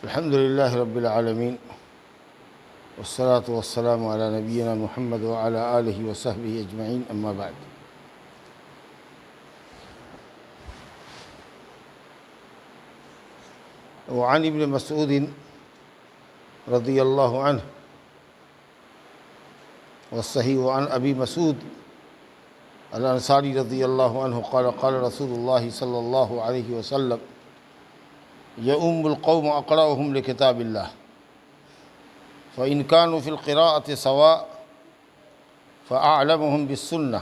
الحمد لله رب العالمين والصلاة والسلام على نبينا محمد وعلى آله وصحبه أجمعين أما بعد. وعن ابن مسعود رضي الله عنه والصحيح عن أبي مسعود الأنصاري رضي الله عنه قال قال رسول الله صلى الله عليه وسلم يؤم القوم أقرأهم لكتاب الله فإن كانوا في القراءة سواء فأعلمهم بالسنة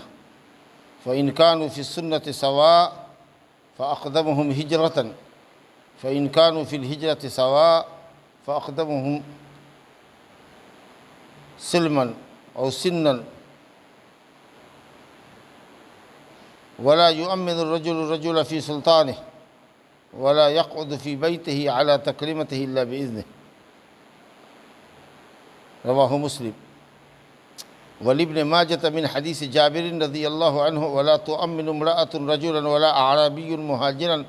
فإن كانوا في السنة سواء فأقدمهم هجرة فإن كانوا في الهجرة سواء فأقدمهم سلما أو سنا ولا يؤمن الرجل في سلطانه ولا يقعد في بيته على تكريمته إلا بإذنه رواه مسلم. ولابن ماجة من حديث جابر رضي الله عنه ولا تؤمن امرأة رجلا ولا أعرابي مهاجرا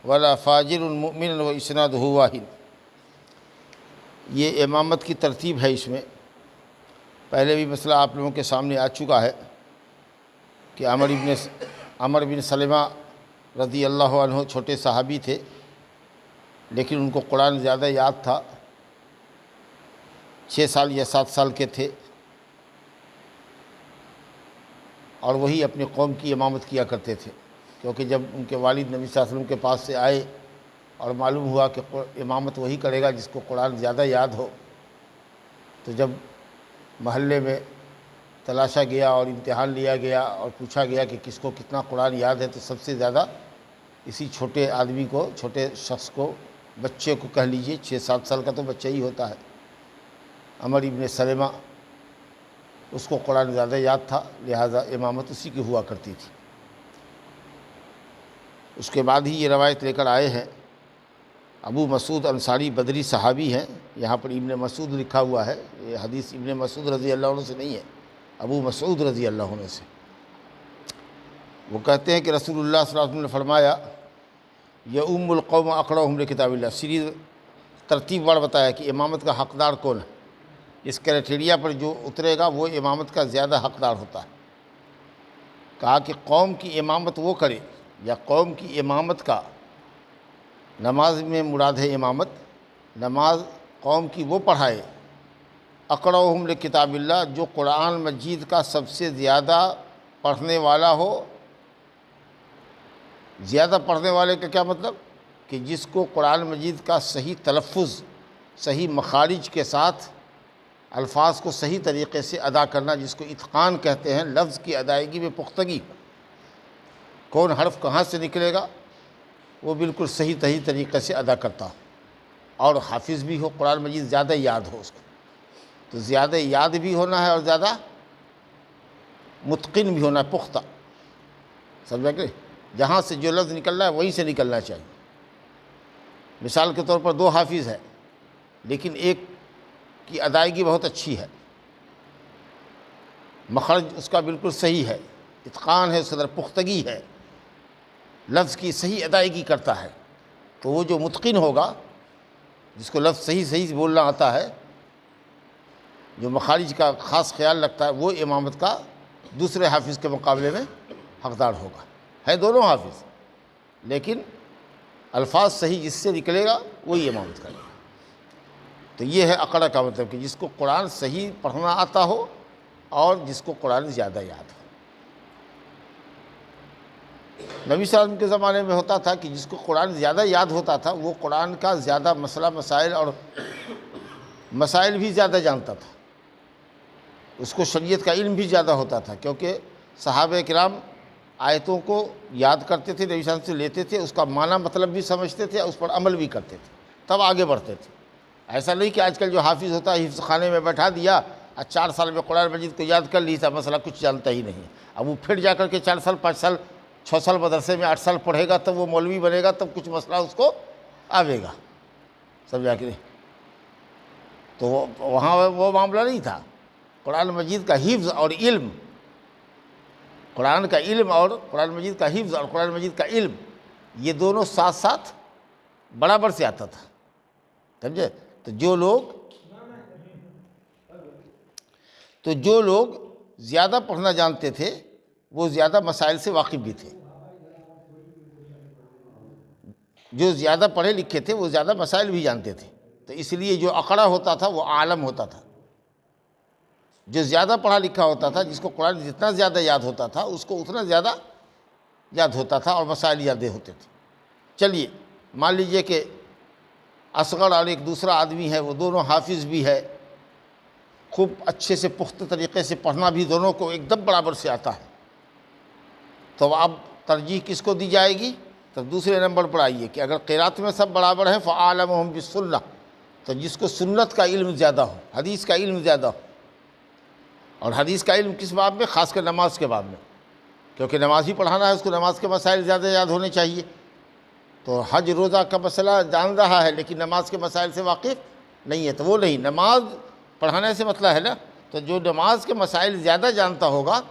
ولا فاجر مؤمنا وإسناده واحد. یہ امامت کی ترتیب ہے. اس میں پہلے بھی مسئلہ آپ لوگوں کے سامنے آ چکا ہے کہ عمر بن سلمہ رضی اللہ عنہ چھوٹے صحابی تھے، لیکن ان کو قرآن زیادہ یاد تھا. 6 سال یا 7 سال کے تھے، اور وہی اپنی قوم کی امامت کیا کرتے تھے، کیونکہ جب ان کے والد نبی صلی اللہ علیہ وسلم کے پاس سے آئے اور معلوم ہوا کہ امامت وہی کرے گا جس کو قرآن زیادہ یاد ہو، تو جب محلے میں تلاشا گیا اور امتحان لیا گیا اور پوچھا گیا کہ کس کو کتنا قرآن یاد ہے، تو سب سے زیادہ اسی چھوٹے آدمی کو، چھوٹے شخص کو، بچے کو کہہ لیجئے، 6-7 سال کا تو بچہ ہی ہوتا ہے، عمر بن سلمہ، اس کو قرآن زیادہ یاد تھا، لہذا امامت اسی کی ہوا کرتی تھی. اس کے بعد ہی یہ روایت لے کر آئے ہیں. ابو مسعود انصاری بدری صحابی ہیں. یہاں پر ابن مسعود لکھا ہوا ہے، یہ حدیث ابن مسعود رضی اللہ عنہ سے نہیں ہے، ابو مسعود رضی اللہ عنہ سے. وہ کہتے ہیں کہ رسول اللہ صلی اللہ علیہ وسلم نے فرمایا یؤم القوم اقرأهم لکتاب اللہ. سیریز ترتیب وار بتایا کہ امامت کا حقدار کون ہے. اس کرائٹیریا پر جو اترے گا وہ امامت کا زیادہ حقدار ہوتا ہے. کہا کہ قوم کی امامت وہ کرے، یا قوم کی امامت کا، نماز میں مراد ہے امامت، نماز قوم کی وہ پڑھائے اقرأهم لکتاب اللہ، جو قرآن مجید کا سب سے زیادہ پڑھنے والا ہو. زیادہ پڑھنے والے کا کیا مطلب؟ کہ جس کو قرآن مجید کا صحیح تلفظ، صحیح مخارج کے ساتھ الفاظ کو صحیح طریقے سے ادا کرنا، جس کو اتقان کہتے ہیں، لفظ کی ادائیگی میں پختگی، کون حرف کہاں سے نکلے گا وہ بالکل صحیح طریقے سے ادا کرتا ہو، اور حافظ بھی ہو، قرآن مجید زیادہ یاد ہو اس کو. تو زیادہ یاد بھی ہونا ہے اور زیادہ متقن بھی ہونا ہے، پختہ. سمجھا کہ جہاں سے جو لفظ نکل رہا ہے وہیں سے نکلنا چاہیے. مثال کے طور پر 2 حافظ ہے، لیکن ایک کی ادائیگی بہت اچھی ہے، مخرج اس کا بالکل صحیح ہے، اتقان ہے، اس کے اندر پختگی ہے، لفظ کی صحیح ادائیگی کرتا ہے. تو وہ جو متقن ہوگا، جس کو لفظ صحیح بولنا آتا ہے، جو مخارج کا خاص خیال رکھتا ہے، وہ امامت کا دوسرے حافظ کے مقابلے میں حقدار ہوگا. ہے دونوں حافظ، لیکن الفاظ صحیح جس سے نکلے گا وہی امامت کرے گا. تو یہ ہے اقرا کا مطلب، کہ جس کو قرآن صحیح پڑھنا آتا ہو اور جس کو قرآن زیادہ یاد ہو. نبی صلی اللہ علیہ وسلم کے زمانے میں ہوتا تھا کہ جس کو قرآن زیادہ یاد ہوتا تھا وہ قرآن کا زیادہ مسئلہ مسائل بھی زیادہ جانتا تھا، اس کو شریعت کا علم بھی زیادہ ہوتا تھا، کیونکہ صحابہ کرام آیتوں کو یاد کرتے تھے، نبی صلی اللہ علیہ وسلم سے لیتے تھے، اس کا معنی مطلب بھی سمجھتے تھے، اس پر عمل بھی کرتے تھے، تب آگے بڑھتے تھے. ایسا نہیں کہ آج کل جو حافظ ہوتا ہے حفظ خانے میں بیٹھا دیا، 4 سال میں قرآن مجید کو یاد کر لی تھا، مسئلہ کچھ جانتا ہی نہیں. اب وہ پھر جا کر کے 4 سال 5 سال 6 سال مدرسے میں 8 سال پڑھے گا، تب وہ مولوی بنے گا، تب کچھ مسئلہ اس کو آوے گا. سمجھا کہ نہیں؟ تو وہاں وہ معاملہ نہیں تھا. قرآن مجید کا حفظ اور علم، قرآن کا علم اور قرآن مجید کا حفظ اور قرآن مجید کا علم، یہ دونوں ساتھ ساتھ برابر سے آتا تھا. سمجھے؟ تو جو لوگ زیادہ پڑھنا جانتے تھے وہ زیادہ مسائل سے واقف بھی تھے، جو زیادہ پڑھے لکھے تھے وہ زیادہ مسائل بھی جانتے تھے، تو اس لیے جو اقڑا ہوتا تھا وہ عالم ہوتا تھا، جو زیادہ پڑھا لکھا ہوتا تھا، جس کو قرآن جتنا زیادہ یاد ہوتا تھا اس کو اتنا زیادہ یاد ہوتا تھا اور مسائل یادیں ہوتے تھے۔ چلیے مان لیجئے کہ اصغر اور ایک دوسرا آدمی ہے، وہ دونوں حافظ بھی ہے، خوب اچھے سے پختہ طریقے سے پڑھنا بھی دونوں کو ایک دم برابر سے آتا ہے، تو اب ترجیح کس کو دی جائے گی؟ تو دوسرے نمبر پر آئیے کہ اگر قرات میں سب برابر ہیں فَأَعْلَمُهُمْ بِالسُّنَّةِ، تو جس کو سنت کا علم زیادہ ہو، حدیث کا علم زیادہ ہو، اور حدیث کا علم کس باب میں؟ خاص کر نماز کے باب میں، کیونکہ نماز ہی پڑھانا ہے، اس کو نماز کے مسائل زیادہ یاد ہونے چاہیے۔ تو حج روزہ کا مسئلہ جان رہا ہے لیکن نماز کے مسائل سے واقف نہیں ہے، تو وہ نہیں، نماز پڑھانے سے مسئلہ ہے نا، تو جو نماز کے مسائل زیادہ جانتا ہوگا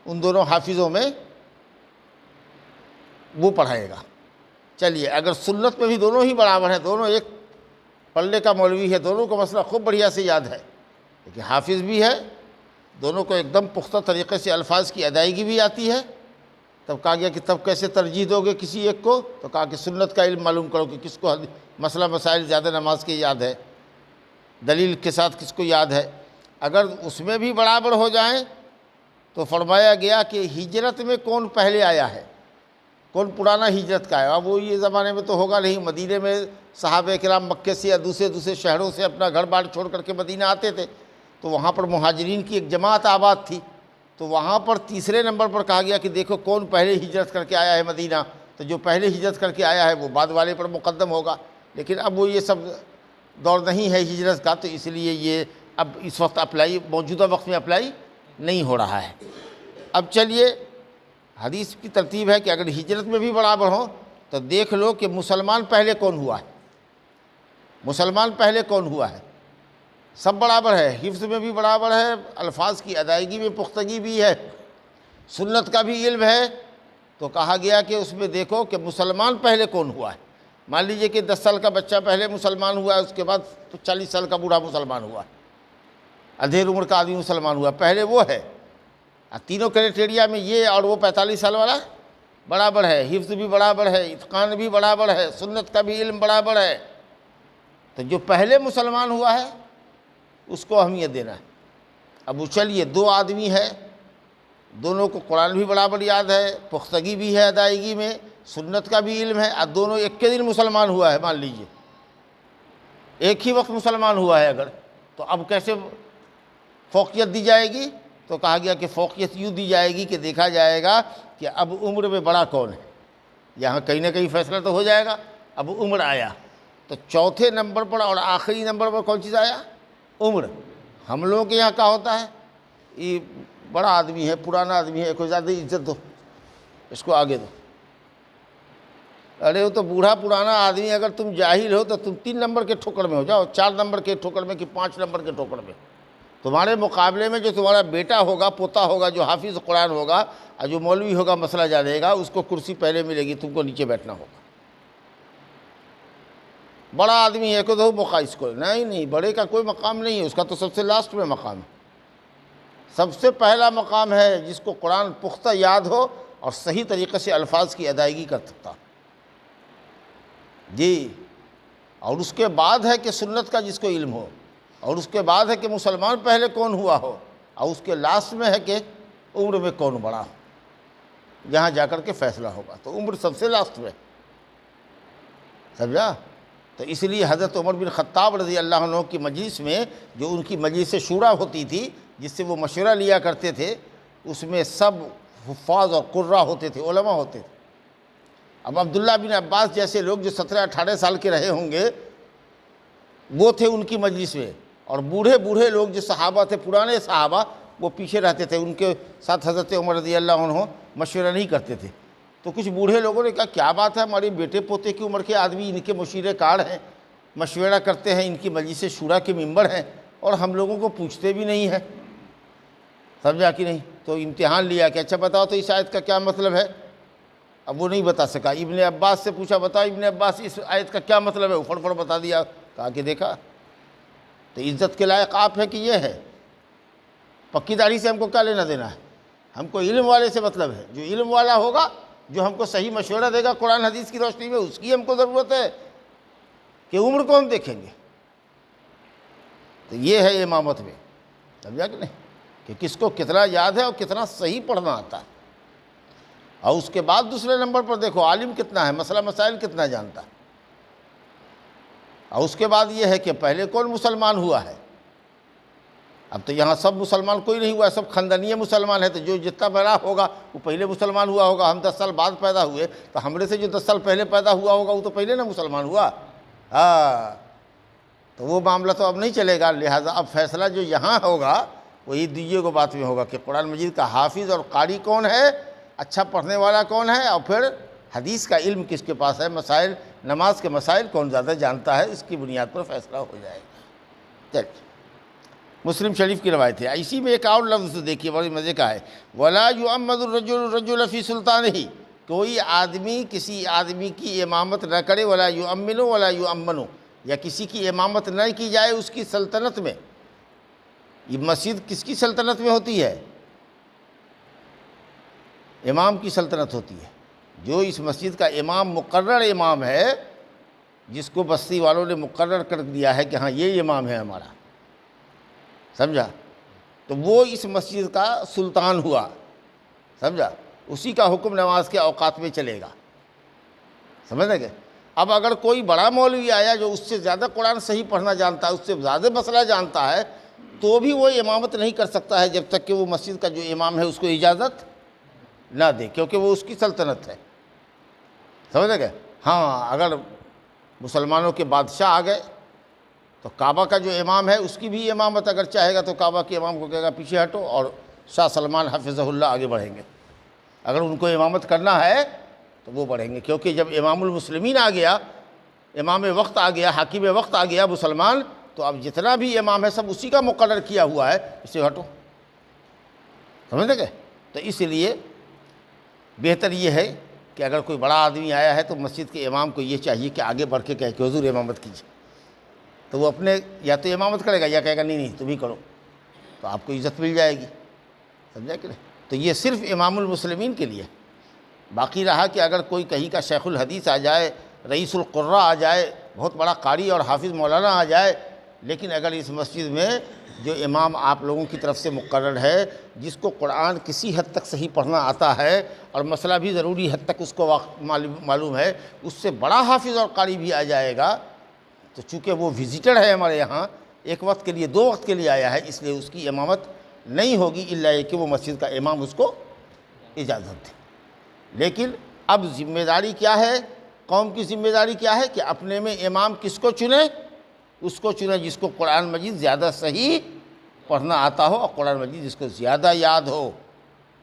ان دونوں حافظوں میں وہ پڑھائے گا۔ چلیے اگر سنت میں بھی دونوں ہی برابر ہیں، دونوں ایک پلے کا مولوی ہے، دونوں کو مسئلہ خوب بڑھیا سے یاد ہے، لیکن حافظ بھی ہے، دونوں کو ایک دم پختہ طریقے سے الفاظ کی ادائیگی بھی آتی ہے، تب کہا گیا کہ تب کیسے ترجیح دو گے کسی ایک کو؟ تو کہا کہ سنت کا علم معلوم کرو کہ کس کو مسئلہ مسائل زیادہ نماز کے یاد ہے، دلیل کے ساتھ کس کو یاد ہے۔ اگر اس میں بھی برابر ہو جائیں تو فرمایا گیا کہ ہجرت میں کون پہلے آیا ہے، کون پرانا ہجرت کا ہے۔ اب وہ یہ زمانے میں تو ہوگا نہیں، مدینے میں صحابہ کرام مکے سے یا دوسرے شہروں سے اپنا گھر بار چھوڑ کر کے مدینہ آتے تھے، تو وہاں پر مہاجرین کی ایک جماعت آباد تھی، تو وہاں پر تیسرے نمبر پر کہا گیا کہ دیکھو کون پہلے ہجرت کر کے آیا ہے مدینہ، تو جو پہلے ہجرت کر کے آیا ہے وہ بعد والے پر مقدم ہوگا۔ لیکن اب وہ یہ سب دور نہیں ہے ہجرت کا، تو اس لیے یہ اب اس وقت موجودہ وقت میں اپلائی نہیں ہو رہا ہے۔ اب چلیے حدیث کی ترتیب ہے کہ اگر ہجرت میں بھی برابر ہوں تو دیکھ لو کہ مسلمان پہلے کون ہوا ہے، مسلمان پہلے کون ہوا ہے۔ سب برابر ہے، حفظ میں بھی برابر ہے، الفاظ کی ادائیگی میں پختگی بھی ہے، سنت کا بھی علم ہے، تو کہا گیا کہ اس میں دیکھو کہ مسلمان پہلے کون ہوا ہے۔ مان لیجئے کہ 10 سال کا بچہ پہلے مسلمان ہوا ہے، اس کے بعد 40 سال کا بوڑھا مسلمان ہوا ہے، ادھیر عمر کا آدمی مسلمان ہوا، پہلے وہ ہے۔ تینوں کرائٹیریا میں یہ اور وہ 45 سال والا برابر ہے، حفظ بھی برابر ہے، اتقان بھی برابر ہے، سنت کا بھی علم برابر ہے، تو جو پہلے مسلمان ہوا ہے اس کو اہمیت دینا ہے۔ اب چلیے 2 آدمی ہے، دونوں کو قرآن بھی برابر یاد ہے، پختگی بھی ہے ادائیگی میں، سنت کا بھی علم ہے، اور دونوں ایک کے دن مسلمان ہوا ہے، مان لیجئے ایک ہی وقت مسلمان ہوا ہے اگر، تو اب کیسے فوقیت دی جائے گی؟ تو کہا گیا کہ فوقیت یوں دی جائے گی کہ دیکھا جائے گا کہ اب عمر میں بڑا کون ہے، یہاں کہیں نہ کہیں فیصلہ تو ہو جائے گا۔ اب عمر آیا تو چوتھے نمبر پر اور آخری نمبر پر کون چیز آیا؟ عمر۔ ہم لوگوں کے یہاں کیا ہوتا ہے، یہ بڑا آدمی ہے، پرانا آدمی ہے، کوئی زیادہ عزت دو، اس کو آگے دو۔ ارے وہ تو بوڑھا پرانا آدمی، اگر تم جاہل ہو تو تم 3 نمبر کے ٹھوکر میں ہو جاؤ، 4 نمبر کے ٹھوکر میں کہ 5 نمبر کے ٹھوکر میں۔ تمہارے مقابلے میں جو تمہارا بیٹا ہوگا، پوتا ہوگا، جو حافظ قرآن ہوگا اور جو مولوی ہوگا مسئلہ جانے گا، اس کو کرسی پہلے ملے گی، تم کو نیچے بیٹھنا ہوگا۔ بڑا آدمی ہے کہ دو موقع اس کو، نہیں بڑے کا کوئی مقام نہیں ہے، اس کا تو سب سے لاسٹ میں مقام ہے۔ سب سے پہلا مقام ہے جس کو قرآن پختہ یاد ہو اور صحیح طریقے سے الفاظ کی ادائیگی کر سکتا جی، اور اس کے بعد ہے کہ سنت کا جس کو علم ہو، اور اس کے بعد ہے کہ مسلمان پہلے کون ہوا ہو، اور اس کے لاسٹ میں ہے کہ عمر میں کون بڑا ہو، جہاں جا کر کے فیصلہ ہوگا، تو عمر سب سے لاسٹ میں، سمجھا؟ تو اس لیے حضرت عمر بن خطاب رضی اللہ عنہ کی مجلس میں، جو ان کی مجلس شورا ہوتی تھی جس سے وہ مشورہ لیا کرتے تھے، اس میں سب حفاظ اور قراء ہوتے تھے، علماء ہوتے تھے۔ اب عبداللہ بن عباس جیسے لوگ جو 17-18 سال کے رہے ہوں گے وہ تھے ان کی مجلس میں، اور بوڑھے لوگ جو صحابہ تھے، پرانے صحابہ، وہ پیچھے رہتے تھے، ان کے ساتھ حضرت عمر رضی اللہ عنہ مشورہ نہیں کرتے تھے۔ تو کچھ بوڑھے لوگوں نے کہا کیا بات ہے، ہمارے بیٹے پوتے کی عمر کے آدمی ان کے مشیرے کار ہیں، مشورہ کرتے ہیں، ان کی مجلس شورا کے ممبر ہیں، اور ہم لوگوں کو پوچھتے بھی نہیں ہیں، سمجھا کہ نہیں؟ تو امتحان لیا کہ اچھا بتاؤ تو اس آیت کا کیا مطلب ہے۔ اب وہ نہیں بتا سکا، ابن عباس سے پوچھا بتاؤ ابن عباس اس آیت کا کیا مطلب ہے، فٹ بتا دیا، کہا کہ دیکھا تو عزت کے لائق آپ ہے کہ یہ ہے؟ پکی داڑھی سے ہم کو کیا لینا دینا ہے؟ ہم کو علم والے سے مطلب ہے، جو علم والا ہوگا، جو ہم کو صحیح مشورہ دے گا قرآن حدیث کی روشنی میں، اس کی ہم کو ضرورت ہے، کہ عمر کو ہم دیکھیں گے۔ تو یہ ہے امامت میں، سمجھا کہ نہیں، کہ کس کو کتنا یاد ہے اور کتنا صحیح پڑھنا آتا ہے۔ اور اس کے بعد دوسرے نمبر پر دیکھو عالم کتنا ہے، مسئلہ مسائل کتنا جانتا ہے۔ اور اس کے بعد یہ ہے کہ پہلے کون مسلمان ہوا ہے؟ اب تو یہاں سب مسلمان کوئی نہیں ہوا ہے، سب خاندانیہ مسلمان ہے، تو جو جتنا بڑا ہوگا وہ پہلے مسلمان ہوا ہوگا۔ ہم 10 سال بعد پیدا ہوئے تو ہمارے سے جو 10 سال پہلے پیدا ہوا ہوگا وہ تو پہلے نہ مسلمان ہوا۔ ہاں، تو وہ معاملہ تو اب نہیں چلے گا، لہٰذا اب فیصلہ جو یہاں ہوگا وہی دیجیے کو بات میں ہوگا کہ قرآن مجید کا حافظ اور قاری کون ہے، اچھا پڑھنے والا کون ہے، اور پھر حدیث کا علم کس کے پاس ہے، مسائل نماز کے مسائل کون زیادہ جانتا ہے، اس کی بنیاد پر فیصلہ ہو جائے گا۔ چلیے، مسلم شریف کی روایت ہے۔ اسی میں ایک اور لفظ دیکھیے بڑی مزے کا ہے، وَلَا يُؤَمَّدُ الرَّجُلُ الرَّجُلَ فِي سُلْطَانِهِ، کوئی آدمی کسی آدمی کی امامت نہ کرے، وَلَا يُؤَمِّنُ وَلَا يُؤَمَّنُ، یا کسی کی امامت نہ کی جائے اس کی سلطنت میں۔ یہ مسجد کس کی سلطنت میں ہوتی ہے؟ امام کی سلطنت ہوتی ہے۔ جو اس مسجد کا امام مقرر امام ہے، جس کو بستی والوں نے مقرر کر دیا ہے کہ ہاں یہ امام ہے ہمارا، سمجھا، تو وہ اس مسجد کا سلطان ہوا، سمجھا، اسی کا حکم نماز کے اوقات میں چلے گا، سمجھ گئے۔ اب اگر کوئی بڑا مولوی آیا جو اس سے زیادہ قرآن صحیح پڑھنا جانتا ہے، اس سے زیادہ مسئلہ جانتا ہے، تو بھی وہ امامت نہیں کر سکتا ہے جب تک کہ وہ مسجد کا جو امام ہے اس کو اجازت نہ دے، کیونکہ وہ اس کی سلطنت ہے، سمجھ گئے۔ ہاں، اگر مسلمانوں کے بادشاہ آ گئے تو کعبہ کا جو امام ہے اس کی بھی امامت اگر چاہے گا تو کعبہ کے امام کو کہے گا پیچھے ہٹو، اور شاہ سلمان حفظہ اللہ آگے بڑھیں گے۔ اگر ان کو امامت کرنا ہے تو وہ بڑھیں گے، کیونکہ جب امام المسلمین آ گیا، امام وقت آ گیا، حاکم وقت آ گیا مسلمان، تو اب جتنا بھی امام ہے سب اسی کا مقرر کیا ہوا ہے، اسے ہٹو، سمجھ گئے۔ تو اس لیے بہتر یہ ہے کہ اگر کوئی بڑا آدمی آیا ہے تو مسجد کے امام کو یہ چاہیے کہ آگے بڑھ کے کہے کہ حضور امامت کیجیے، تو وہ اپنے یا تو امامت کرے گا یا کہے گا نہیں تم ہی کرو، تو آپ کو عزت مل جائے گی، سمجھا کہ نہیں۔ تو یہ صرف امام المسلمین کے لیے۔ باقی رہا کہ اگر کوئی کہیں کا شیخ الحدیث آ جائے، رئیس القراء آ جائے، بہت بڑا قاری اور حافظ مولانا آ جائے، لیکن اگر اس مسجد میں جو امام آپ لوگوں کی طرف سے مقرر ہے، جس کو قرآن کسی حد تک صحیح پڑھنا آتا ہے اور مسئلہ بھی ضروری حد تک اس کو معلوم ہے، اس سے بڑا حافظ اور قاری بھی آ جائے گا، تو چونکہ وہ وزٹر ہے ہمارے یہاں، ایک وقت کے لیے 2 وقت کے لیے آیا ہے، اس لیے اس کی امامت نہیں ہوگی الا یہ کہ وہ مسجد کا امام اس کو اجازت دے۔ لیکن اب ذمہ داری کیا ہے، قوم کی ذمہ داری کیا ہے کہ اپنے میں امام کس کو چنے، اس کو چنے جس کو قرآن مجید زیادہ صحیح پڑھنا آتا ہو اور قرآن مجید جس کو زیادہ یاد ہو،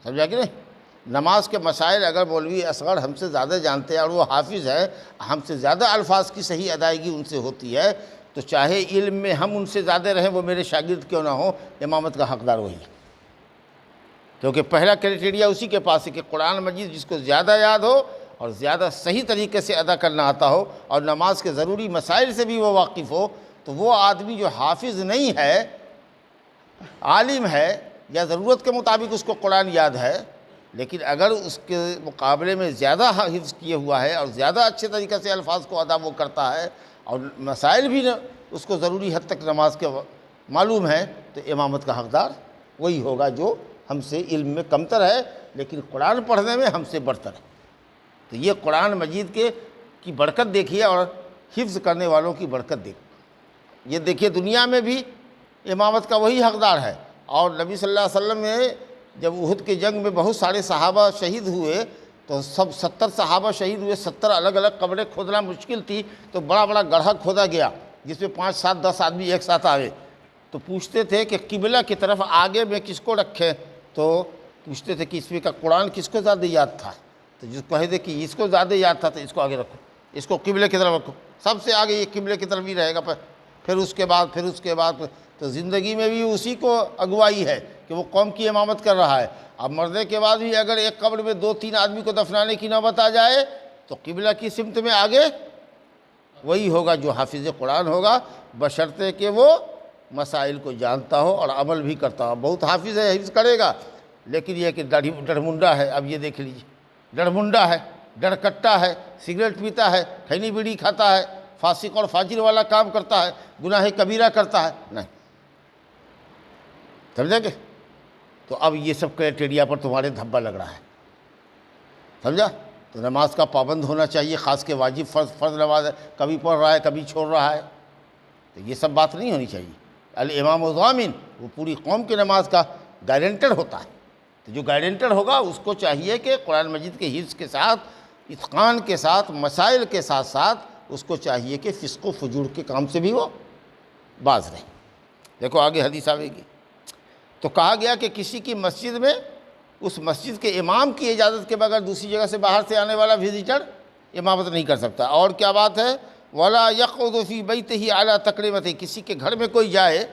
سمجھا کہ نہیں۔ نماز کے مسائل اگر مولوی اصغر ہم سے زیادہ جانتے ہیں اور وہ حافظ ہے، ہم سے زیادہ الفاظ کی صحیح ادائیگی ان سے ہوتی ہے، تو چاہے علم میں ہم ان سے زیادہ رہیں، وہ میرے شاگرد کیوں نہ ہوں، امامت کا حقدار وہی ہے، کیونکہ پہلا کرائٹیریا اسی کے پاس ہے کہ قرآن مجید جس کو زیادہ یاد ہو اور زیادہ صحیح طریقے سے ادا کرنا آتا ہو اور نماز کے ضروری مسائل سے بھی وہ واقف ہو، تو وہ آدمی جو حافظ نہیں ہے، عالم ہے، یا ضرورت کے مطابق اس کو قرآن یاد ہے، لیکن اگر اس کے مقابلے میں زیادہ حفظ کیے ہوا ہے اور زیادہ اچھے طریقے سے الفاظ کو ادا وہ کرتا ہے اور مسائل بھی اس کو ضروری حد تک نماز کے معلوم ہے، تو امامت کا حقدار وہی ہوگا جو ہم سے علم میں کمتر ہے لیکن قرآن پڑھنے میں ہم سے برتر ہے۔ تو یہ قرآن مجید کی برکت دیکھیے اور حفظ کرنے والوں کی برکت دیکھیے۔ یہ دیکھیے دنیا میں بھی امامت کا وہی حقدار ہے، اور نبی صلی اللہ علیہ وسلم نے جب احد کے جنگ میں بہت سارے صحابہ شہید ہوئے تو سب 70 صحابہ شہید ہوئے، 70 الگ الگ قبریں کھودنا مشکل تھی، تو بڑا بڑا گڑھا کھودا گیا جس میں 5 7 10 آدمی ایک ساتھ آئے، تو پوچھتے تھے کہ قبلہ کی طرف آگے میں کس کو رکھیں، تو پوچھتے تھے کہ اس میں کا قرآن کس کو زیادہ یاد تھا، تو جس کو کہتے کہ اس کو زیادہ یاد تھا تو اس کو آگے رکھو، اس کو قبلے کی طرف رکھو، سب سے آگے یہ قبلے کی طرف ہی رہے گا، پھر اس کے بعد تو زندگی میں بھی اسی کو اگوائی ہے کہ وہ قوم کی امامت کر رہا ہے۔ اب مرنے کے بعد بھی اگر ایک قبر میں 2 3 آدمی کو دفنانے کی نوبت آ جائے تو قبلہ کی سمت میں آگے وہی ہوگا جو حافظ قرآن ہوگا، بشرطے کہ وہ مسائل کو جانتا ہو اور عمل بھی کرتا ہو۔ بہت حافظ ہے، حفظ کرے گا، لیکن یہ کہ ڈرمنڈا ہے۔ اب یہ دیکھ لیجیے، ڈرمنڈا ہے، ڈرکٹا ہے، سگریٹ پیتا ہے، کھینی بیڑی کھاتا ہے، فاسق اور فاجر والا کام کرتا ہے، گناہ کبیرہ کرتا ہے، نہیں، سمجھا کہ؟ تو اب یہ سب کرائٹیریا پر تمہارے دھبا لگ رہا ہے، سمجھا؟ تو نماز کا پابند ہونا چاہیے، خاص کے واجب فرض نماز ہے، کبھی پڑھ رہا ہے کبھی چھوڑ رہا ہے، تو یہ سب بات نہیں ہونی چاہیے۔ الامام الضامن، وہ پوری قوم کی نماز کا گارنٹر ہوتا ہے، تو جو گارنٹر ہوگا اس کو چاہیے کہ قرآن مجید کے حفظ کے ساتھ، اتقان کے ساتھ، مسائل کے ساتھ ساتھ اس کو چاہیے کہ فسق و فجور کے کام سے بھی وہ باز رہے۔ دیکھو آگے حدیث آئے گی، تو کہا گیا کہ کسی کی مسجد میں اس مسجد کے امام کی اجازت کے بغیر دوسری جگہ سے باہر سے آنے والا وزیٹر امامت نہیں کر سکتا۔ اور کیا بات ہے؟ وَلَا يَقْعُدُ فِي بَيْتِهِ عَلَىٰ تَقْرِيمَتِهِ، کسی کے گھر میں کوئی جائے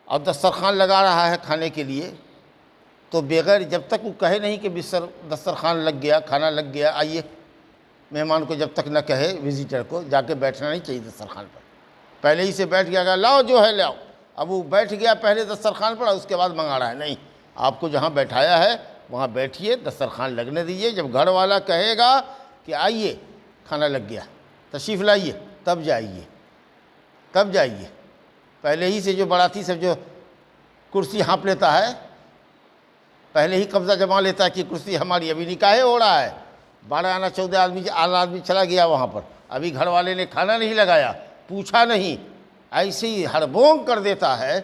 اور دسترخوان لگا رہا ہے کھانے کے لیے، تو بغیر جب تک وہ کہے نہیں کہ دسترخوان لگ گیا، کھانا لگ گیا، آئیے، مہمان کو جب تک نہ کہے وزیٹر کو، جا کے بیٹھنا نہیں چاہیے دسترخوان پر، پہلے ہی سے بیٹھ گیا کہ لاؤ جو ہے لاؤ، اب وہ بیٹھ گیا پہلے دسترخوان پر اور اس کے بعد منگا رہا ہے، نہیں، آپ کو جہاں بیٹھایا ہے وہاں بیٹھیے، دسترخوان لگنے دیجیے، جب گھر والا کہے گا کہ آئیے کھانا لگ گیا، تشریف لائیے، تب جائیے۔ پہلے ہی سے جو باراتی سب جو کرسی ہانپ لیتا ہے، پہلے ہی قبضہ جما لیتا ہے کہ کرسی ہماری، ابھی نکاح ہو رہا ہے، 12 آنا 14 آدمی چلا گیا وہاں پر، ابھی گھر والے نے کھانا نہیں لگایا، پوچھا نہیں، ایسے ہی ہڑبونگ کر دیتا ہے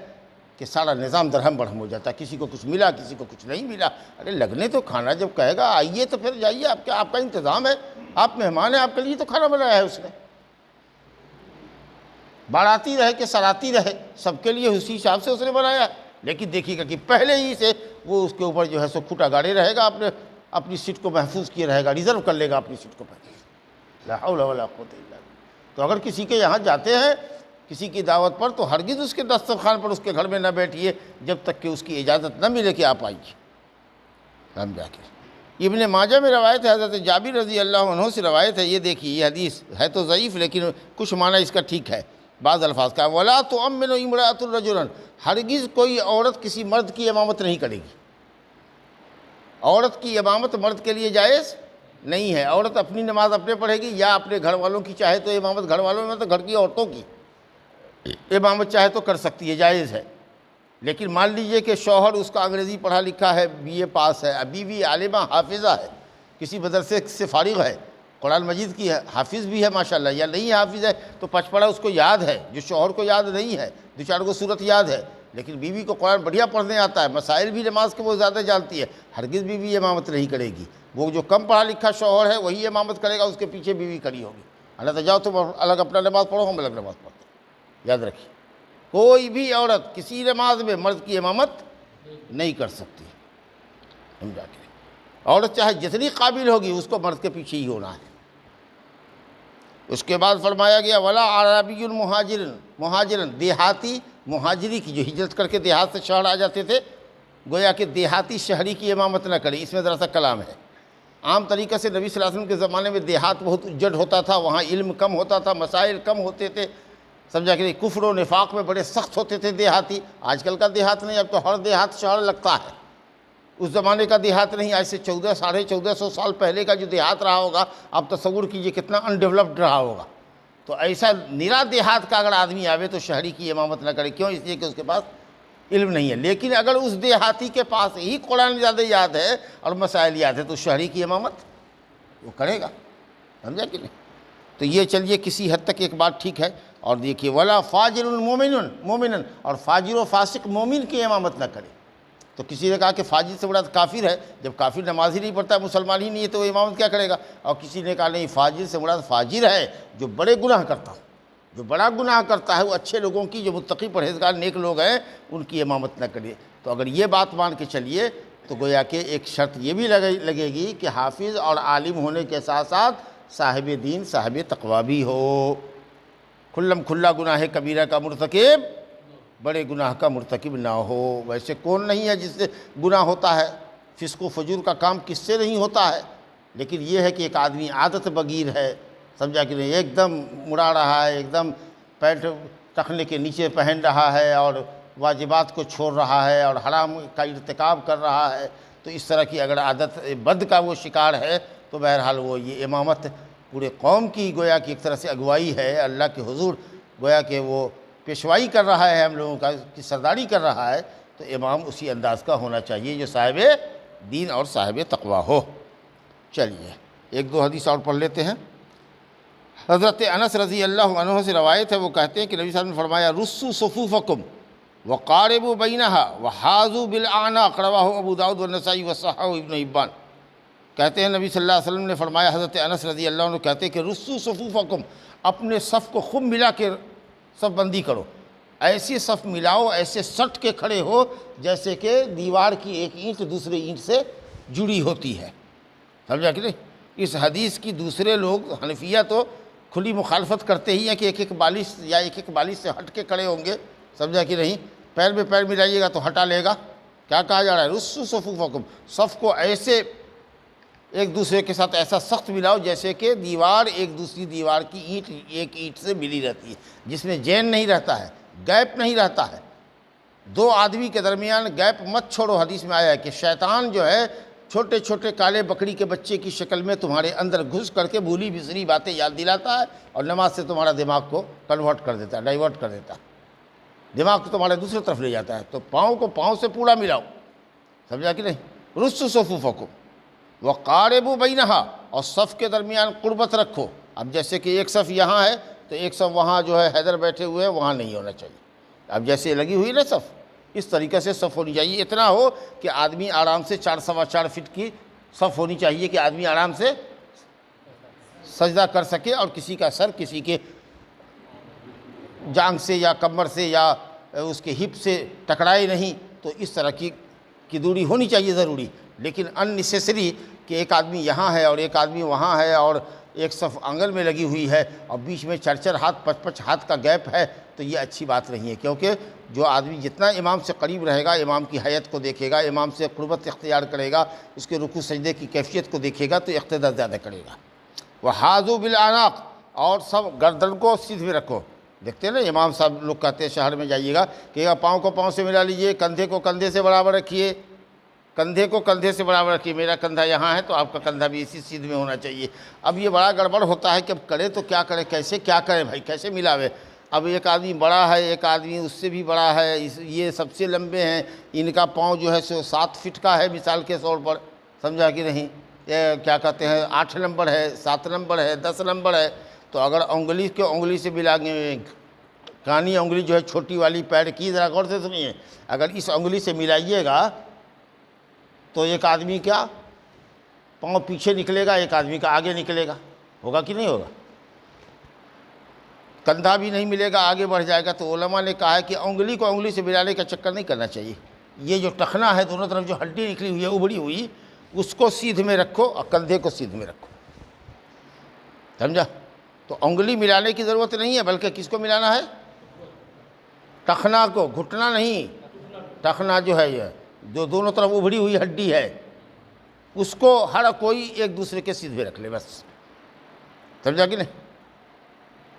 کہ سارا نظام درہم برہم ہو جاتا ہے، کسی کو کچھ ملا، کسی کو کچھ نہیں ملا۔ ارے لگنے تو کھانا، جب کہے گا آئیے تو پھر جائیے، آپ کا انتظام ہے، آپ مہمان ہیں، آپ کے لیے تو کھانا بنایا ہے اس نے، باراتی رہے کہ سراتی رہے، سب کے لیے اسی حساب سے اس نے بنایا ہے، لیکن دیکھیے گا کہ پہلے ہی سے وہ اس کے اوپر جو ہے سو کھوٹا گاڑے رہے گا، اپنی سیٹ کو محفوظ کیے رہے گا، ریزرو کر لے گا اپنی سیٹ کو پہلے۔ لا حول ولا قوت الا باللہ۔ تو اگر کسی کے یہاں جاتے ہیں کسی کی دعوت پر، تو ہرگز اس کے دسترخوان پر اس کے گھر میں نہ بیٹھیے جب تک کہ اس کی اجازت نہ ملے کہ آپ آئیے، ہم جا کے۔ ابن ماجہ میں روایت ہے، حضرت جابر رضی اللہ عنہ سے روایت ہے، یہ دیکھیے یہ حدیث ہے تو ضعیف لیکن کچھ معنی اس کا ٹھیک ہے، بعض الفاظ کا، وَلَا تُؤَمِّنُ امْرَأَةٌ رَجُلًا، ہرگز کوئی عورت کسی مرد کی امامت نہیں کرے گی، عورت کی امامت مرد کے لیے جائز نہیں ہے، عورت اپنی نماز اپنے پڑھے گی یا اپنے گھر والوں کی، چاہے تو امامت گھر والوں میں، تو گھر کی عورتوں کی امامت چاہے تو کر سکتی ہے، جائز ہے۔ لیکن مان لیجئے کہ شوہر اس کا انگریزی پڑھا لکھا ہے، BA پاس ہے، بیوی عالمہ حافظہ ہے، کسی مدرسے سے فارغ ہے، قرآن مجید کی ہے، حافظ بھی ہے ماشاءاللہ، یا نہیں حافظ ہے تو پچپڑا اس کو یاد ہے، جو شوہر کو یاد نہیں ہے، دو چار کو صورت یاد ہے، لیکن بیوی کو قرآن بڑھیا پڑھنے آتا ہے، مسائل بھی نماز کے وہ زیادہ جانتی ہے، ہرگز بیوی امامت نہیں کرے گی۔ وہ جو کم پڑھا لکھا شوہر ہے وہی امامت کرے گا، اس کے پیچھے بیوی کھڑی ہوگی، اللہ تو جاؤ تم الگ اپنا نماز پڑھو، ہم الگ نماز پڑھتے ہیں۔ یاد رکھیے، کوئی بھی عورت کسی نماز میں مرد کی امامت نہیں کر سکتی، سمجھا کے؟ عورت چاہے جتنی قابل ہوگی اس کو مرد کے پیچھے ہی ہونا ہے۔ اس کے بعد فرمایا گیا ولا عربی مہاجرن، دیہاتی مہاجری کی جو ہجرت کر کے دیہات سے شہر آ جاتے تھے، گویا کہ دیہاتی شہری کی امامت نہ کرے۔ اس میں ذرا سا کلام ہے۔ عام طریقے سے نبی صلی اللہ علیہ وسلم کے زمانے میں دیہات بہت اجڑ ہوتا تھا، وہاں علم کم ہوتا تھا، مسائل کم ہوتے تھے، سمجھا کہ کفر و نفاق میں بڑے سخت ہوتے تھے دیہاتی۔ آج کل کا دیہات نہیں، اب تو ہر دیہات شہر لگتا ہے، اس زمانے کا دیہات نہیں، ایسے 1400 سال پہلے کا جو دیہات رہا ہوگا، آپ تصور کیجئے کتنا ان ڈیولپڈ رہا ہوگا۔ تو ایسا نرا دیہات کا اگر آدمی آوے تو شہری کی امامت نہ کرے، کیوں؟ اس لیے کہ اس کے پاس علم نہیں ہے۔ لیکن اگر اس دیہاتی کے پاس ہی قرآن زیادہ یاد ہے اور مسائل یاد ہے تو شہری کی امامت وہ کرے گا، سمجھا کہ نہیں؟ تو یہ چلیے کسی حد تک ایک بات ٹھیک ہے۔ اور دیکھیے ولا فاجر مومن، اور فاجر و فاسق مومن کی امامت نہ کرے۔ تو کسی نے کہا کہ فاجر سے مراد کافر ہے، جب کافر نماز ہی نہیں پڑھتا ہے، مسلمان ہی نہیں ہے، تو وہ امامت کیا کرے گا؟ اور کسی نے کہا نہیں، فاجر سے مراد فاجر ہے جو بڑے گناہ کرتا ہے، جو بڑا گناہ کرتا ہے، وہ اچھے لوگوں کی، جو متقی پرہیزگار نیک لوگ ہیں، ان کی امامت نہ کرے۔ تو اگر یہ بات مان کے چلیے تو گویا کہ ایک شرط یہ بھی لگے گی کہ حافظ اور عالم ہونے کے ساتھ ساتھ صاحب دین، صاحب تقویٰ بھی ہو، کھلم کھلا گناہ کبیرہ کا مرتکب، بڑے گناہ کا مرتکب نہ ہو۔ ویسے کون نہیں ہے جس سے گناہ ہوتا ہے، فسق و فجور کا کام کس سے نہیں ہوتا ہے، لیکن یہ ہے کہ ایک آدمی عادت بگیر ہے، سمجھا کہ نہیں، ایک دم مڑا رہا ہے، ایک دم پینٹ ٹخنے کے نیچے پہن رہا ہے اور واجبات کو چھوڑ رہا ہے اور حرام کا ارتکاب کر رہا ہے، تو اس طرح کی اگر عادت بد کا وہ شکار ہے تو بہرحال وہ یہ امامت پورے قوم کی گویا کہ ایک طرح سے اگوائی ہے، اللہ کے حضور گویا کہ وہ پیشوائی کر رہا ہے، ہم لوگوں کی سرداری کر رہا ہے، تو امام اسی انداز کا ہونا چاہیے جو صاحب دین اور صاحب تقویٰ ہو۔ چلیے ایک دو حدیث اور پڑھ لیتے ہیں۔ حضرت انس رضی اللہ عنہ سے روایت ہے، وہ کہتے ہیں کہ نبی صلی اللہ علیہ وسلم نے فرمایا رسوا صفوفکم وقاربوا بینہا وحاذوا بالاعناق، رواہ ابو داؤد والنسائی وصححہ ابن حبان۔ کہتے ہیں نبی صلی اللہ علیہ وسلم نے فرمایا، حضرت انس رضی اللہ عنہ کہتے ہیں کہ رسوا صفوفکم، اپنے صف کو خوب ملا کے صف بندی کرو، ایسی صف ملاؤ، ایسے سٹ کے کھڑے ہو جیسے کہ دیوار کی ایک اینٹ دوسرے اینٹ سے جڑی ہوتی ہے، سمجھا کہ نہیں؟ اس حدیث کی دوسرے لوگ حنفیہ تو کھلی مخالفت کرتے ہی ہیں کہ ایک ایک بالش یا ایک ایک بالش سے ہٹ کے کھڑے ہوں گے، سمجھا کہ نہیں؟ پیر میں پیر ملائیے گا تو ہٹا لے گا۔ کیا کہا جا رہا ہے؟ رسوا صفوفکم، صف کو ایسے ایک دوسرے کے ساتھ ایسا سخت ملاؤ جیسے کہ دیوار ایک دوسری دیوار کی اینٹ ایک اینٹ سے ملی رہتی ہے، جس میں جین نہیں رہتا ہے، گیپ نہیں رہتا ہے، دو آدمی کے درمیان گیپ مت چھوڑو۔ حدیث میں آیا ہے کہ شیطان جو ہے چھوٹے چھوٹے کالے بکری کے بچے کی شکل میں تمہارے اندر گھس کر کے بھولی بسری باتیں یاد دلاتا ہے اور نماز سے تمہارا دماغ کو کنورٹ کر دیتا ہے، ڈائیورٹ کر دیتا ہے، دماغ کو تمہارے دوسری طرف لے جاتا ہے۔ تو پاؤں کو پاؤں سے پورا ملاؤ، سمجھا کہ نہیں؟ رسوا صفوفکم وقاربوا بینہا، اور صف کے درمیان قربت رکھو۔ اب جیسے کہ ایک صف یہاں ہے تو ایک صف وہاں جو ہے حیدر بیٹھے ہوئے ہیں وہاں نہیں ہونا چاہیے، اب جیسے لگی ہوئی نا صف، اس طریقے سے صف ہونی چاہیے، اتنا ہو کہ آدمی آرام سے 4 سوا 4 فٹ کی صف ہونی چاہیے کہ آدمی آرام سے سجدہ کر سکے اور کسی کا سر کسی کے جانگ سے یا کمر سے یا اس کے ہپ سے ٹکرائے نہیں، تو اس طرح کی دوری ہونی چاہیے ضروری۔ لیکن ان نیسیسری کہ ایک آدمی یہاں ہے اور ایک آدمی وہاں ہے اور ایک صف آنگن میں لگی ہوئی ہے اور بیچ میں 4 ہاتھ 5 ہاتھ کا گیپ ہے، تو یہ اچھی بات نہیں ہے، کیونکہ جو آدمی جتنا امام سے قریب رہے گا، امام کی حیت کو دیکھے گا، امام سے قربت اختیار کرے گا، اس کے رکوع سجدے کی کیفیت کو دیکھے گا تو اقتداء زیادہ کرے گا۔ وحاذوا بالاعناق، اور سب گردن کو سیدھ میں رکھو۔ دیکھتے ہیں نا امام صاحب لوگ کہتے ہیں شہر میں جائیے گا کہ پاؤں کو پاؤں سے ملا لیجئے، کندھے کو کندھے سے برابر رکھیے، کندھے کو کندھے سے برابر رکھیے، میرا کندھا یہاں ہے تو آپ کا کندھا بھی اسی سیدھ میں ہونا چاہیے۔ اب یہ بڑا گڑبڑ ہوتا ہے کہ اب کرے تو کیا کرے، کیسے کیا کرے بھائی، کیسے ملاوے؟ اب ایک آدمی بڑا ہے، ایک آدمی اس سے بھی بڑا ہے، یہ سب سے لمبے ہیں، ان کا پاؤں جو ہے سو 7 فٹ کا ہے مثال کے طور پر، سمجھا کہ نہیں؟ کیا کہتے ہیں 8 نمبر ہے، 7 نمبر ہے، 10 نمبر ہے، تو اگر انگلی کے انگلی سے ملا کے، کانی انگلی جو ہے چھوٹی والی پیر کی، ذرا غور سے سنیے، اگر اس انگلی سے ملائیے گا تو ایک آدمی کا پاؤں پیچھے نکلے گا، ایک آدمی کا آگے نکلے گا، ہوگا کہ نہیں ہوگا؟ کندھا بھی نہیں ملے گا، آگے بڑھ جائے گا۔ تو علماء نے کہا ہے کہ انگلی کو انگلی سے ملانے کا چکر نہیں کرنا چاہیے، یہ جو ٹخنا ہے دونوں طرف جو ہڈی نکلی ہوئی ہے ابھری ہوئی، اس کو سیدھ میں رکھو اور کندھے کو سیدھ میں رکھو، سمجھا؟ تو انگلی ملانے کی ضرورت نہیں ہے، بلکہ کس کو ملانا ہے؟ ٹخنا کو، گھٹنا نہیں، ٹخنا جو ہے یہ جو دونوں طرف ابھری ہوئی ہڈی ہے اس کو ہر کوئی ایک دوسرے کے سیدھ میں رکھ لے، بس، سمجھا کہ نہیں؟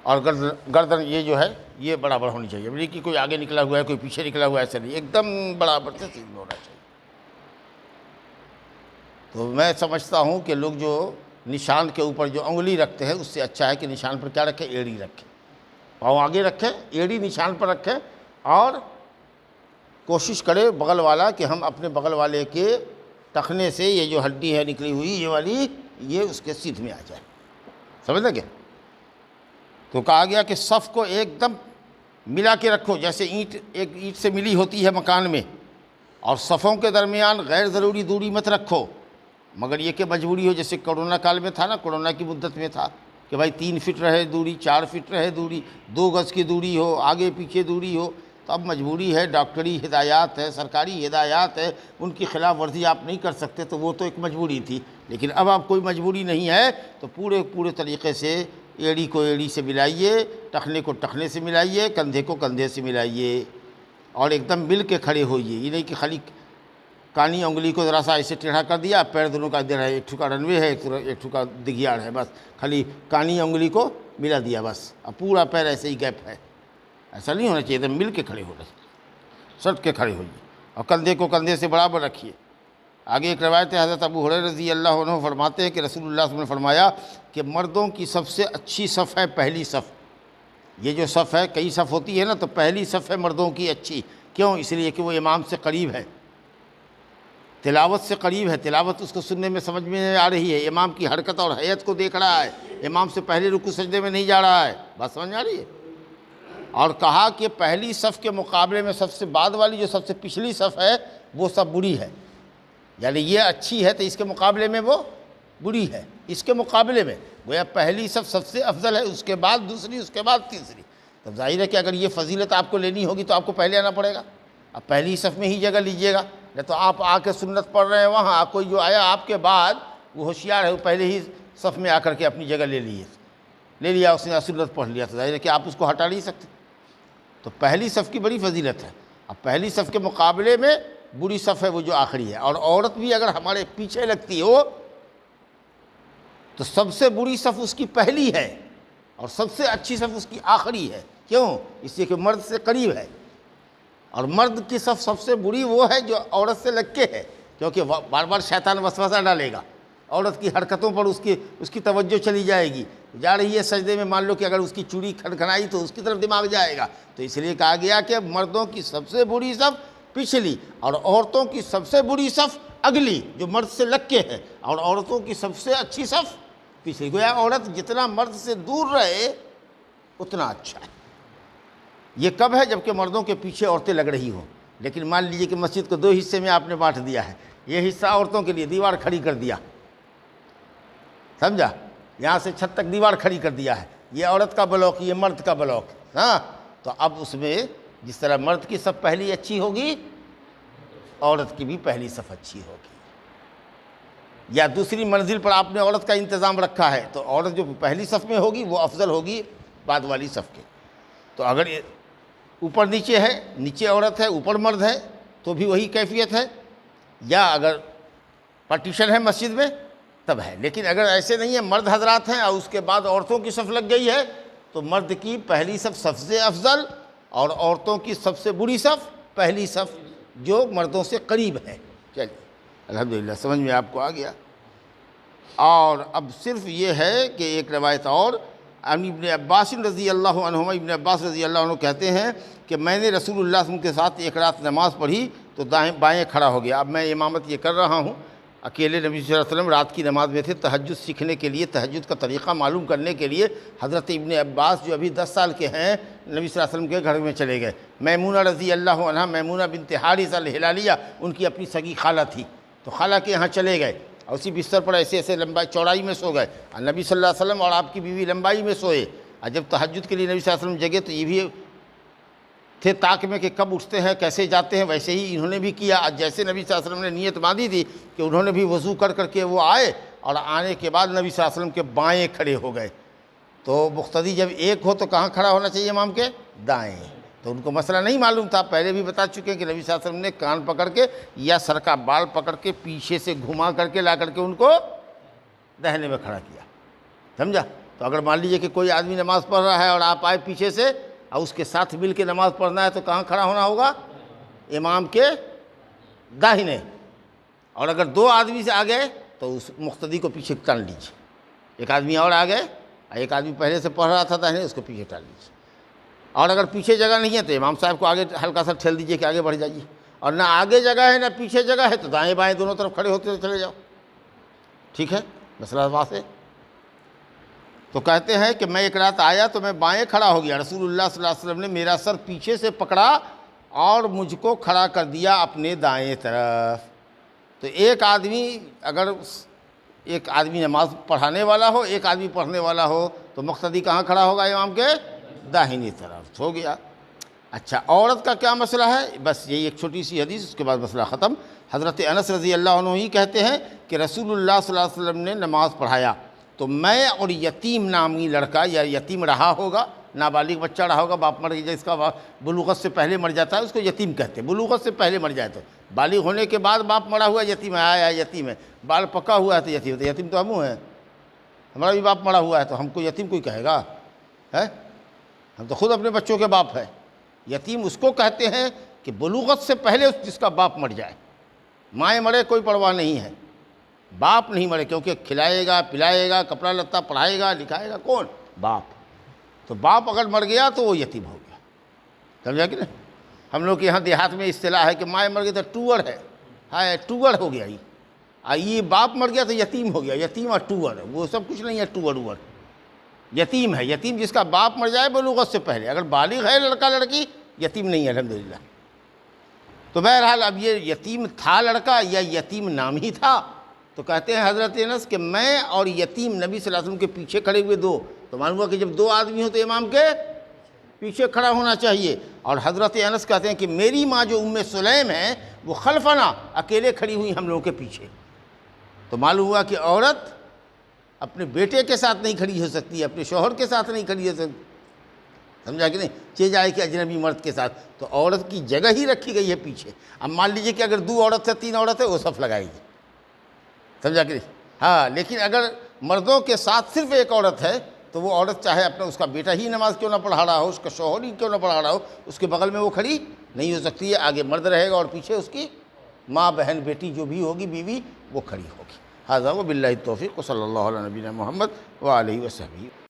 اور گردن یہ جو ہے یہ برابر ہونی چاہیے، نہیں کہ کوئی آگے نکلا ہوا ہے کوئی پیچھے نکلا ہوا ہے، ایسا نہیں، ایک دم برابر سے سیدھ میں ہونا چاہیے۔ تو میں سمجھتا ہوں کہ لوگ جو نشان کے اوپر جو انگلی رکھتے ہیں اس سے اچھا ہے کہ نشان پر کیا رکھیں؟ ایڑی رکھیں، پاؤں آگے رکھیں، ایڑی نشان پر رکھیں، اور کوشش کرے بغل والا کہ ہم اپنے بغل والے کے ٹخنے سے یہ جو ہڈی ہے نکلی ہوئی یہ والی، یہ اس کے سیدھ میں آ جائے، سمجھ لگے؟ تو کہا گیا کہ صف کو ایک دم ملا کے رکھو، جیسے اینٹ ایک اینٹ سے ملی ہوتی ہے مکان میں، اور صفوں کے درمیان غیر ضروری دوری مت رکھو، مگر یہ کہ مجبوری ہو، جیسے کرونا کال میں تھا نا، کرونا کی مدت میں تھا کہ بھائی 3 فٹ رہے دوری، 4 فٹ رہے دوری، 2 گز کی دوری ہو، آگے پیچھے دوری ہو، تو اب مجبوری ہے، ڈاکٹری ہدایات ہے، سرکاری ہدایات ہے، ان کی خلاف ورزی آپ نہیں کر سکتے، تو وہ تو ایک مجبوری تھی، لیکن اب آپ کوئی مجبوری نہیں ہے تو پورے طریقے سے ایڑی کو ایڑی سے ملائیے، ٹخنے کو ٹخنے سے ملائیے، کندھے کو کندھے سے ملائیے، اور ایک دم مل کے کھڑے ہوئیے، یہ نہیں کہ خالی کانی انگلی کو ذرا سا ایسے ٹیڑھا کر دیا, پیر دونوں کا ادھر ہے, ایک ٹھو کا رنوے ہے, ایک ٹھو کا دگیاڑ ہے, بس خالی کانی انگلی کو ملا دیا بس, اب پورا پیر ایسے ہی گیپ ہے. ایسا نہیں ہونا چاہیے, تھا مل کے کھڑے ہو رہے, سٹ کے کھڑے ہوئیے اور کندھے کو کندھے سے برابر رکھیے. آگے ایک روایت ہے, حضرت ابو ہریرہ رضی اللہ عنہ فرماتے ہیں کہ رسول اللہ صلی اللہ علیہ وسلم نے فرمایا کہ مردوں کی سب سے اچھی صف ہے پہلی صف. یہ جو صف ہے, کئی صف ہوتی ہے نا, تو پہلی صف ہے مردوں کی اچھی. کیوں؟ اس لیے کہ وہ امام سے قریب ہے, تلاوت سے قریب ہے, تلاوت اس کو سننے میں سمجھ میں آ رہی ہے, امام کی حرکت اور حیت کو دیکھ رہا ہے, امام سے پہلے رکوع سجدے میں نہیں جا رہا ہے. بات سمجھ میں آ رہی ہے؟ اور کہا کہ پہلی صف کے مقابلے میں سب سے بعد والی جو سب سے پچھلی صف ہے وہ سب بری ہے. یعنی یہ اچھی ہے تو اس کے مقابلے میں وہ بری ہے. اس کے مقابلے میں گویا پہلی صف سب سے افضل ہے, اس کے بعد دوسری, اس کے بعد تیسری. تب ظاہر ہے کہ اگر یہ فضیلت آپ کو لینی ہوگی تو آپ کو پہلے آنا پڑے گا. اب پہلی صف میں ہی جگہ لیجئے گا, نہیں تو آپ آ کے سنت پڑھ رہے ہیں وہاں, کوئی جو آیا آپ کے بعد وہ ہوشیار ہے, وہ پہلے ہی صف میں آ کر کے اپنی جگہ لے لیا, اس نے سنت پڑھ لیا, تو ظاہر ہے کہ آپ اس کو ہٹا نہیں سکتے. تو پہلی صف کی بڑی فضیلت ہے. اب پہلی صف کے مقابلے میں بری صف ہے وہ جو آخری ہے. اور عورت بھی اگر ہمارے پیچھے لگتی ہو تو سب سے بری صف اس کی پہلی ہے اور سب سے اچھی صف اس کی آخری ہے. کیوں؟ اس لیے کہ مرد سے قریب ہے, اور مرد کی صف سب سے بری وہ ہے جو عورت سے لگ کے ہے, کیونکہ بار بار شیطان وسوسہ ڈالے گا, عورت کی حرکتوں پر اس کی توجہ چلی جائے گی, جا رہی ہے سجدے میں, مان لو کہ اگر اس کی چوڑی کھنکھنائی تو اس کی طرف دماغ جائے گا. تو اس لیے کہا گیا کہ مردوں کی سب سے بری صف پچھلی اور عورتوں کی سب سے بری صف اگلی جو مرد سے لگ کے ہے, اور عورتوں کی سب سے اچھی صف پچھلی. گویا عورت جتنا مرد سے دور رہے اتنا اچھا ہے. یہ کب ہے؟ جبکہ مردوں کے پیچھے عورتیں لگ رہی ہوں. لیکن مان لیجئے کہ مسجد کو 2 حصے میں آپ نے بانٹ دیا ہے, یہ حصہ عورتوں کے لیے دیوار کھڑی کر دیا, سمجھا, یہاں سے چھت تک دیوار کھڑی کر دیا ہے, یہ عورت کا بلاک, یہ مرد کا بلاک. ہاں, تو اب اس میں جس طرح مرد کی صف پہلی اچھی ہوگی, عورت کی بھی پہلی صف اچھی ہوگی. یا دوسری منزل پر آپ نے عورت کا انتظام رکھا ہے تو عورت جو پہلی صف میں ہوگی وہ افضل ہوگی بعد والی صف کے. تو اگر اوپر نیچے ہے, نیچے عورت ہے اوپر مرد ہے تو بھی وہی کیفیت ہے, یا اگر پارٹیشن ہے مسجد میں تب ہے. لیکن اگر ایسے نہیں ہے, مرد حضرات ہیں اور اس کے بعد عورتوں کی صف لگ گئی ہے, تو مرد کی پہلی صف سب سے افضل اور عورتوں کی سب سے بری صف پہلی صف جو مردوں سے قریب ہے. چلیے الحمدللہ سمجھ میں آپ کو آ گیا. اور اب صرف یہ ہے کہ ایک روایت اور, ابن عباس رضی اللہ عنہما, ابن عباس رضی اللہ عنہ کہتے ہیں کہ میں نے رسول اللہ صلی اللہ علیہ وسلم کے ساتھ ایک رات نماز پڑھی تو دائیں بائیں کھڑا ہو گیا. اب میں امامت یہ کر رہا ہوں, اکیلے نبی صلی اللہ علیہ وسلم رات کی نماز میں تھے. تہجد سیکھنے کے لیے, تہجد کا طریقہ معلوم کرنے کے لیے حضرت ابن عباس جو ابھی 10 سال کے ہیں نبی صلی اللہ علیہ وسلم کے گھر میں چلے گئے. میمونہ رضی اللہ عنہا, میمونہ بنت حارثہ الہلالیہ, ان کی اپنی سگی خالہ تھی, تو خالہ کے یہاں چلے گئے اور اسی بستر پر ایسے ایسے لمبائی چوڑائی میں سو گئے. نبی صلی اللہ علیہ وسلم اور آپ کی بیوی لمبائی میں سوئے. اور جب تہجد کے لیے نبی صلی اللہ علیہ وسلم جگے تو یہ بھی تھے طاق میں کہ کب اٹھتے ہیں کیسے جاتے ہیں, ویسے ہی انہوں نے بھی کیا. جیسے نبی صلی اللہ علیہ وسلم نے نیت باندھی تھی کہ انہوں نے بھی وضو کر کر کے وہ آئے, اور آنے کے بعد نبی صلی اللہ علیہ وسلم کے بائیں کھڑے ہو گئے. تو مقتدی جب ایک ہو تو کہاں کھڑا ہونا چاہیے؟ امام کے دائیں. تو ان کو مسئلہ نہیں معلوم تھا, پہلے بھی بتا چکے ہیں کہ نبی صلی اللہ علیہ وسلم نے کان پکڑ کے یا سر کا بال پکڑ کے پیچھے سے گھما کر کے لا کر کے ان کو دہنے میں کھڑا کیا, سمجھا. تو اگر مان لیجیے کہ کوئی آدمی نماز پڑھ رہا ہے اور آپ آئے پیچھے سے اور اس کے ساتھ مل کے نماز پڑھنا ہے تو کہاں کھڑا ہونا ہوگا؟ امام کے داہنے. اور اگر 2 آدمی سے آ گئے تو اس مقتدی کو پیچھے ٹال لیجیے. ایک آدمی اور آ گئے, ایک آدمی پہلے سے پڑھ رہا تھا داہنے, اس کو پیچھے ٹال لیجیے. اور اگر پیچھے جگہ نہیں ہے تو امام صاحب کو آگے ہلکا سا ٹھیل دیجیے کہ آگے بڑھ جائیے. اور نہ آگے جگہ ہے نہ پیچھے جگہ ہے تو دائیں بائیں دونوں طرف کھڑے ہوتے چلے جاؤ. ٹھیک ہے, مسئلہ واضح ہے. تو کہتے ہیں کہ میں ایک رات آیا تو میں بائیں کھڑا ہو گیا, رسول اللہ صلی اللہ علیہ وسلم نے میرا سر پیچھے سے پکڑا اور مجھ کو کھڑا کر دیا اپنے دائیں طرف. تو ایک آدمی نماز پڑھانے والا ہو, ایک آدمی پڑھنے والا ہو, تو مقتدی کہاں کھڑا ہوگا؟ امام کے داہنی طرف ہو گیا. اچھا, عورت کا کیا مسئلہ ہے؟ بس یہی ایک چھوٹی سی حدیث, اس کے بعد مسئلہ ختم. حضرت انس رضی اللہ عنہ ہی کہتے ہیں کہ رسول اللہ صلی اللہ علیہ وسلم نے نماز پڑھایا تو میں اور یتیم نامی لڑکا, یا یتیم رہا ہوگا نابالغ بچہ رہا ہوگا، باپ مر گیا، جس کا بلوغت سے پہلے مر جاتا ہے اس کو یتیم کہتے ہیں، بلوغت سے پہلے مر جائے تو۔ بالغ ہونے کے بعد باپ مرا ہوا یتیم ہے، آیا یتیم ہے، بال پکا ہوا ہے تو یتیم ہے، یتیم تو ہم ہیں، ہمارا بھی باپ مرا ہوا ہے تو ہم کو یتیم کوئی کہے گا؟ ہے، ہم تو خود اپنے بچوں کے باپ ہیں۔ یتیم اس کو کہتے ہیں کہ بلوغت سے پہلے جس کا باپ مر جائے، مائیں مرے کوئی پرواہ نہیں ہے، باپ نہیں مرے، کیونکہ کھلائے گا، پلائے گا، کپڑا لتا پڑھائے گا، لکھائے گا کون؟ باپ۔ تو باپ اگر مر گیا تو وہ یتیم ہو گیا، سمجھا کہ نہیں؟ ہم لوگ کے یہاں دیہات میں اصطلاح ہے کہ مائیں مر گئی تو ٹوڑ ہے، ہاں ٹوڑ ہو گیا، یہ باپ مر گیا تو یتیم ہو گیا، یتیم اور ٹوڑ وہ سب کچھ نہیں ہے، ٹوڑ اوڑ یتیم ہے۔ یتیم جس کا باپ مر جائے بلوغت سے پہلے، اگر بالغ ہے لڑکا لڑکی یتیم نہیں ہے الحمدللہ۔ تو بہرحال اب یہ یتیم تھا لڑکا یا یتیم نام ہی تھا؟ تو کہتے ہیں حضرت انس کہ میں اور یتیم نبی صلی اللہ علیہ وسلم کے پیچھے کھڑے ہوئے دو، تو معلوم ہوا کہ جب دو آدمی ہو تو امام کے پیچھے کھڑا ہونا چاہیے۔ اور حضرت انس کہتے ہیں کہ میری ماں جو ام سلیم ہے وہ خلفنا اکیلے کھڑی ہوئی ہم لوگوں کے پیچھے۔ تو معلوم ہوا کہ عورت اپنے بیٹے کے ساتھ نہیں کھڑی ہو سکتی، اپنے شوہر کے ساتھ نہیں کھڑی ہو سکتی، سمجھا کہ نہیں؟ چہ جائے کہ اجنبی مرد کے ساتھ، تو عورت کی جگہ ہی رکھی گئی ہے پیچھے۔ اب مان لیجئے کہ اگر دو عورت ہے، تین عورت ہے، وہ صف لگائے گی، سمجھا کہ نہیں؟ ہاں، لیکن اگر مردوں کے ساتھ صرف ایک عورت ہے تو وہ عورت چاہے اپنا اس کا بیٹا ہی نماز کیوں نہ پڑھا رہا ہو، اس کا شوہر ہی کیوں نہ پڑھا رہا ہو، اس کے بغل میں وہ کھڑی نہیں ہو سکتی ہے، آگے مرد رہے گا اور پیچھے اس کی ماں، بہن، بیٹی جو بھی ہوگی، بیوی، وہ کھڑی ہوگی۔ ھذا وباللہ التوفیق، صلی اللہ علیہ نبینا محمد وآلہ وصحبہ۔